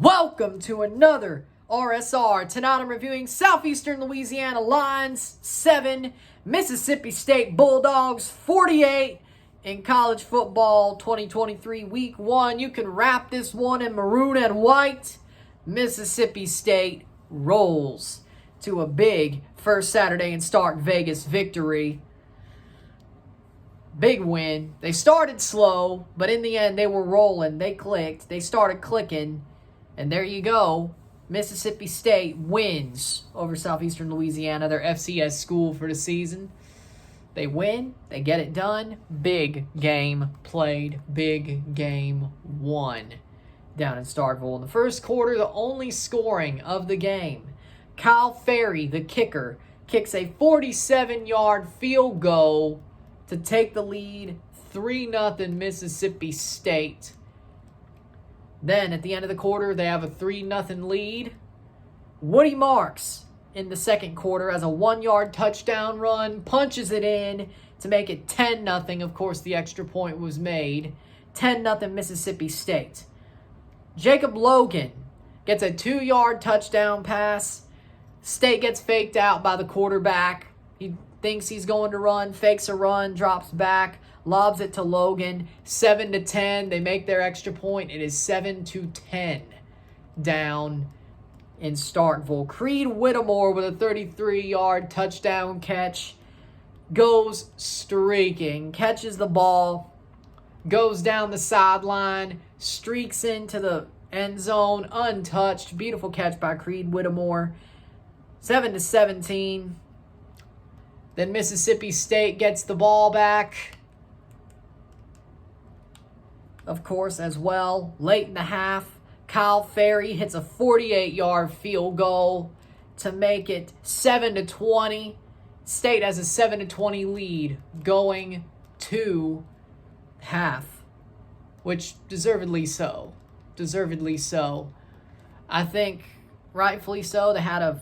Welcome to another RSR. Tonight I'm reviewing Southeastern Louisiana Lions 7, Mississippi State Bulldogs 48 in college football 2023 week 1. You can wrap this one in maroon and white. Mississippi State rolls to a big first Saturday in Stark Vegas victory. Big win. They started slow, but in the end they were rolling. They clicked. They started clicking. And there you go. Mississippi State wins over Southeastern Louisiana, their FCS school for the season. They win. They get it done. Big game played. Big game won down in Starkville. In the first quarter, the only scoring of the game, Kyle Ferry, the kicker, kicks a 47-yard field goal to take the lead, 3-0 Mississippi State. Then, at the end of the quarter, they have a 3-0 lead. Woody Marks, in the second quarter, has a 1-yard touchdown run, punches it in to make it 10-0. Of course, the extra point was made. 10-0 Mississippi State. Jacob Logan gets a 2-yard touchdown pass. State gets faked out by the quarterback. He thinks he's going to run, fakes a run, drops back, lobs it to Logan. 7-10. They make their extra point. It is 7-10 down in Starkville. Creed Whittemore with a 33-yard touchdown catch. Goes streaking. Catches the ball. Goes down the sideline. Streaks into the end zone untouched. Beautiful catch by Creed Whittemore. 7-17. Then Mississippi State gets the ball back, of course, as well. Late in the half, Kyle Ferry hits a 48-yard field goal to make it 7-20. State has a 7-20 lead going to half, which deservedly so. Deservedly so. I think rightfully so. They had a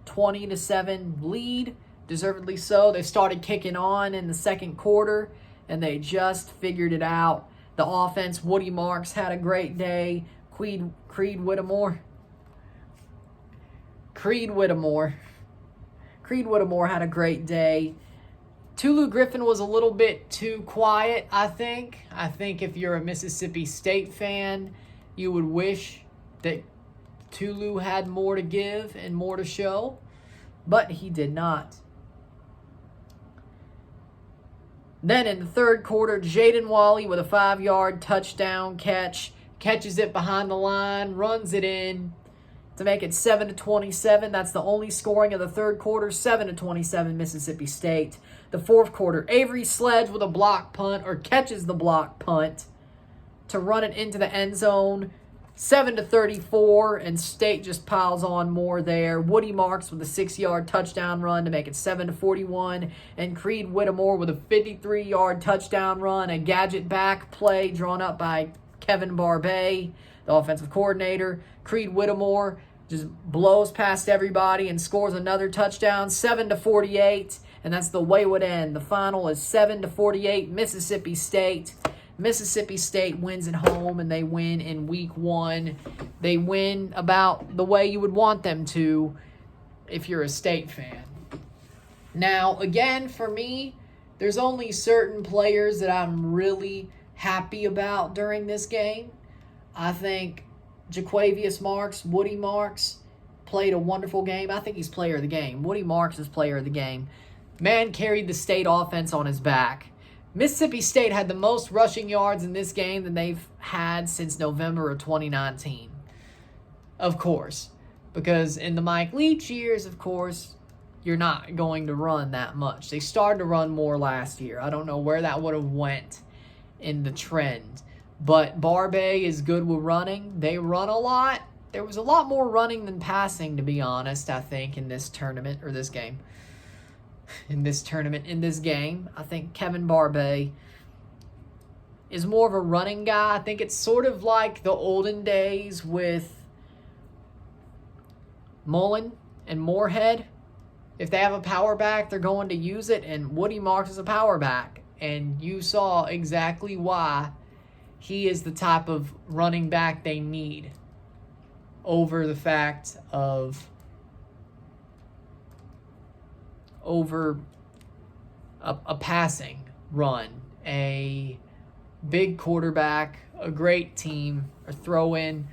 20-7 lead. Deservedly so. They started kicking on in the second quarter, and they just figured it out. The offense, Woody Marks had a great day. Creed Whittemore had a great day. Tulu Griffin was a little bit too quiet, I think. I think if you're a Mississippi State fan, you would wish that Tulu had more to give and more to show, but he did not. Then in the third quarter, Jaden Wally with a 5-yard touchdown catch. Catches it behind the line, runs it in to make it 7-27. That's the only scoring of the third quarter, 7-27 Mississippi State. The fourth quarter, Avery Sledge with a block punt, or catches the block punt to run it into the end zone. 7-34, and State just piles on more there. Woody Marks with a 6-yard touchdown run to make it 7-41, and Creed Whittemore with a 53-yard touchdown run, a gadget back play drawn up by Kevin Barbay, the offensive coordinator. Creed Whittemore just blows past everybody and scores another touchdown, 7-48, and that's the way it would end. The final is 7-48, Mississippi State. Mississippi State wins at home, and they win in week 1. They win about the way you would want them to if you're a State fan. Now, again, for me, there's only certain players that I'm really happy about during this game. I think Jaquavius Marks, Woody Marks, played a wonderful game. I think he's player of the game. Woody Marks is player of the game. Man carried the State offense on his back. Mississippi State had the most rushing yards in this game than they've had since November of 2019. Of course. Because in the Mike Leach years, of course, you're not going to run that much. They started to run more last year. I don't know where that would have went in the trend. But Barbay is good with running. They run a lot. There was a lot more running than passing, to be honest, I think, in this tournament, or this game. In this game. I think Kevin Barbay is more of a running guy. I think it's sort of like the olden days with Mullen and Moorhead. If they have a power back, they're going to use it, and Woody Marks is a power back. And you saw exactly why he is the type of running back they need. over the fact of over a passing run, a big quarterback, a great team, or throw in.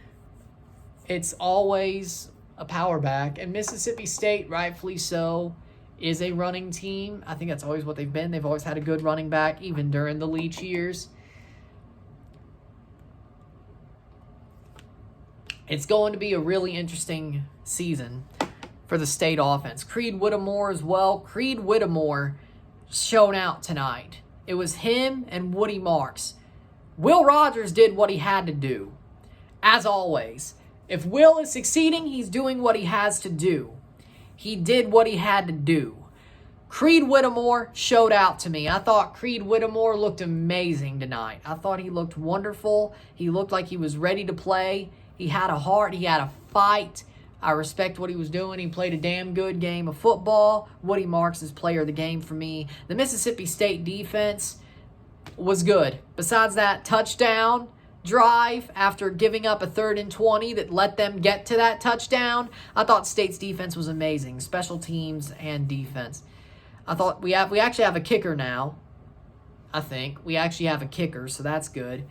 It's always a power back, and Mississippi State, rightfully so, is a running team. I think that's always what they've been. They've always had a good running back, even during the Leach years. It's going to be a really interesting season for the State offense. Creed Whittemore as well. Creed Whittemore shown out tonight. It was him and Woody Marks. Will Rogers did what he had to do, as always. If Will is succeeding, he's doing what he has to do. He did what he had to do. Creed Whittemore showed out to me. I thought Creed Whittemore looked amazing tonight. I thought he looked wonderful. He looked like he was ready to play. He had a heart. He had a fight. I respect what he was doing. He played a damn good game of football. Woody Marks is player of the game for me. The Mississippi State defense was good. Besides that touchdown drive after giving up a 3rd and 20 that let them get to that touchdown, I thought State's defense was amazing. Special teams and defense. I thought we actually have a kicker now. I think we actually have a kicker, so that's good.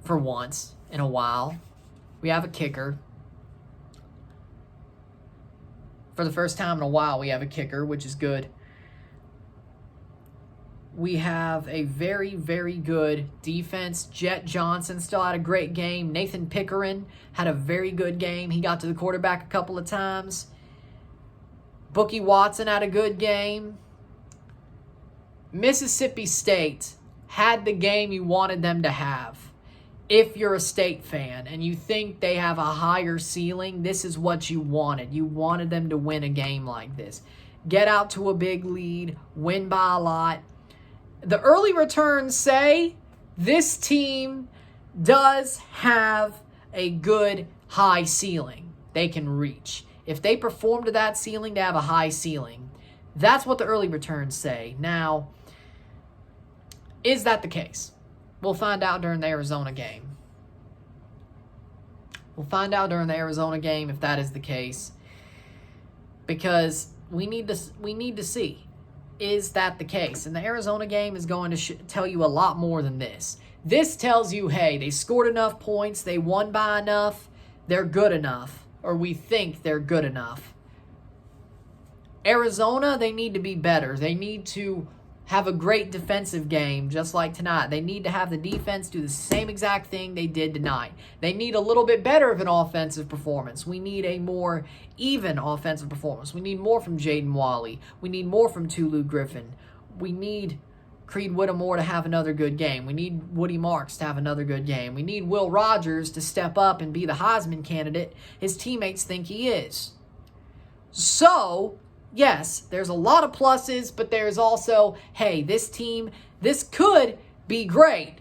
For once in a while, we have a kicker. For the first time in a while, we have a kicker, which is good. We have a very, very good defense. Jet Johnson still had a great game. Nathan Pickering had a very good game. He got to the quarterback a couple of times. Bookie Watson had a good game. Mississippi State had the game you wanted them to have. If you're a State fan and you think they have a higher ceiling, this is what you wanted. You wanted them to win a game like this. Get out to a big lead, win by a lot. The early returns say this team does have a good high ceiling they can reach. If they perform to that ceiling, they have a high ceiling. That's what the early returns say. Now, is that the case? We'll find out during the Arizona game. We'll find out during the Arizona game if that is the case. Because we need to see. Is that the case? And the Arizona game is going to tell you a lot more than this. This tells you, hey, they scored enough points, they won by enough, they're good enough, or we think they're good enough. Arizona, they need to be better. They need to have a great defensive game, just like tonight. They need to have the defense do the same exact thing they did tonight. They need a little bit better of an offensive performance. We need a more even offensive performance. We need more from Jaden Walley. We need more from Tulu Griffin. We need Creed Whittemore to have another good game. We need Woody Marks to have another good game. We need Will Rogers to step up and be the Heisman candidate his teammates think he is. So, yes, there's a lot of pluses, but there's also, hey, this team, this could be great,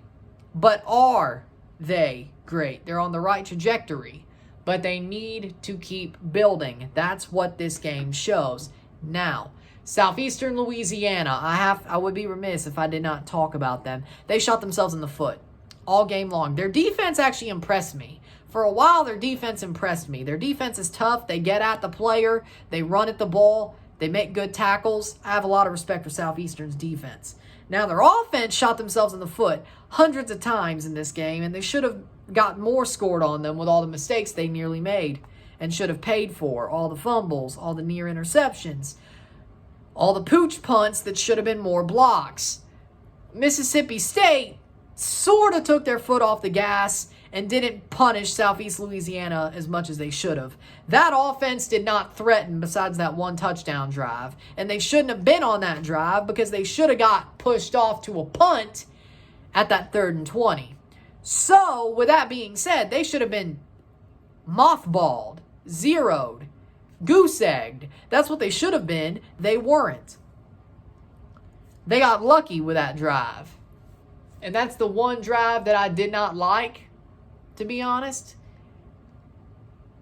but are they great? They're on the right trajectory, but they need to keep building. That's what this game shows. Now, Southeastern Louisiana, I would be remiss if I did not talk about them. They shot themselves in the foot all game long. Their defense actually impressed me. For a while, their defense impressed me. Their defense is tough. They get at the player. They run at the ball. They make good tackles. I have a lot of respect for Southeastern's defense. Now, their offense shot themselves in the foot hundreds of times in this game, and they should have got more scored on them with all the mistakes they nearly made and should have paid for. All the fumbles, all the near interceptions, all the pooch punts that should have been more blocks. Mississippi State sort of took their foot off the gas and didn't punish Southeast Louisiana as much as they should have. That offense did not threaten besides that one touchdown drive. And they shouldn't have been on that drive because they should have got pushed off to a punt at that 3rd and 20. So, with that being said, they should have been mothballed, zeroed, goose-egged. That's what they should have been. They weren't. They got lucky with that drive. And that's the one drive that I did not like. To be honest,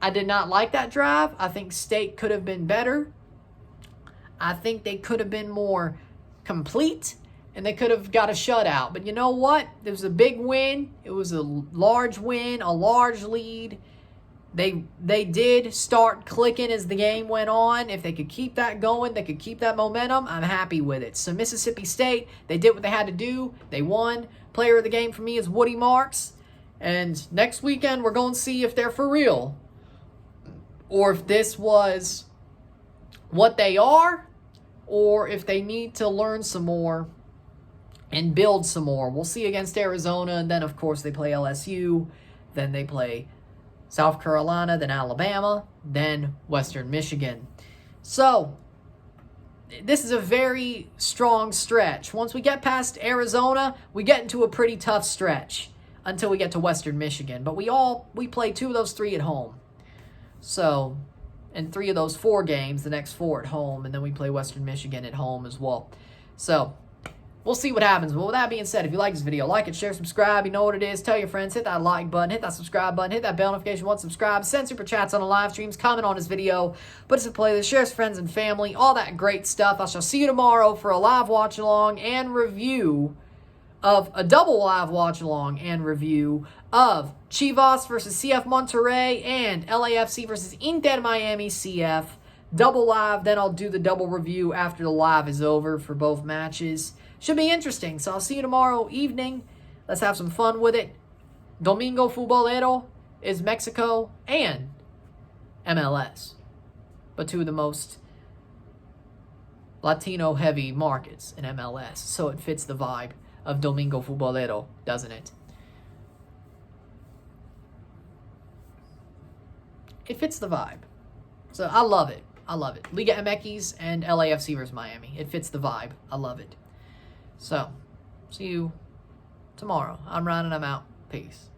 I did not like that drive. I think State could have been better. I think they could have been more complete, and they could have got a shutout. But you know what? It was a big win. It was a large win, a large lead. They did start clicking as the game went on. If they could keep that going, they could keep that momentum, I'm happy with it. So Mississippi State, they did what they had to do. They won. Player of the game for me is Woody Marks. And next weekend, we're going to see if they're for real. Or if this was what they are. Or if they need to learn some more and build some more. We'll see against Arizona. And then, of course, they play LSU. Then they play South Carolina, then Alabama, then Western Michigan. So, this is a very strong stretch. Once we get past Arizona, we get into a pretty tough stretch until we get to Western Michigan. But we play 2 of those 3 at home. So, and 3 of those 4 games, the next 4 at home, and then we play Western Michigan at home as well. So, we'll see what happens. But with that being said, if you like this video, like it, share, subscribe. You know what it is. Tell your friends. Hit that like button. Hit that subscribe button. Hit that bell notification once subscribed. Send super chats on the live streams. Comment on this video. Put us in playlist. Share with friends and family. All that great stuff. I shall see you tomorrow for a live watch along and review of a double live watch along and review of Chivas versus CF Monterrey and LAFC versus Inter Miami CF. Double live. Then I'll do the double review after the live is over for both matches. Should be interesting. So I'll see you tomorrow evening. Let's have some fun with it. Domingo Futbolero is Mexico and MLS. But 2 of the most Latino-heavy markets in MLS. So it fits the vibe of Domingo Futbolero, doesn't it? It fits the vibe. So I love it. I love it. Liga MX and LAFC versus Miami. It fits the vibe. I love it. So, see you tomorrow. I'm Ryan and I'm out. Peace.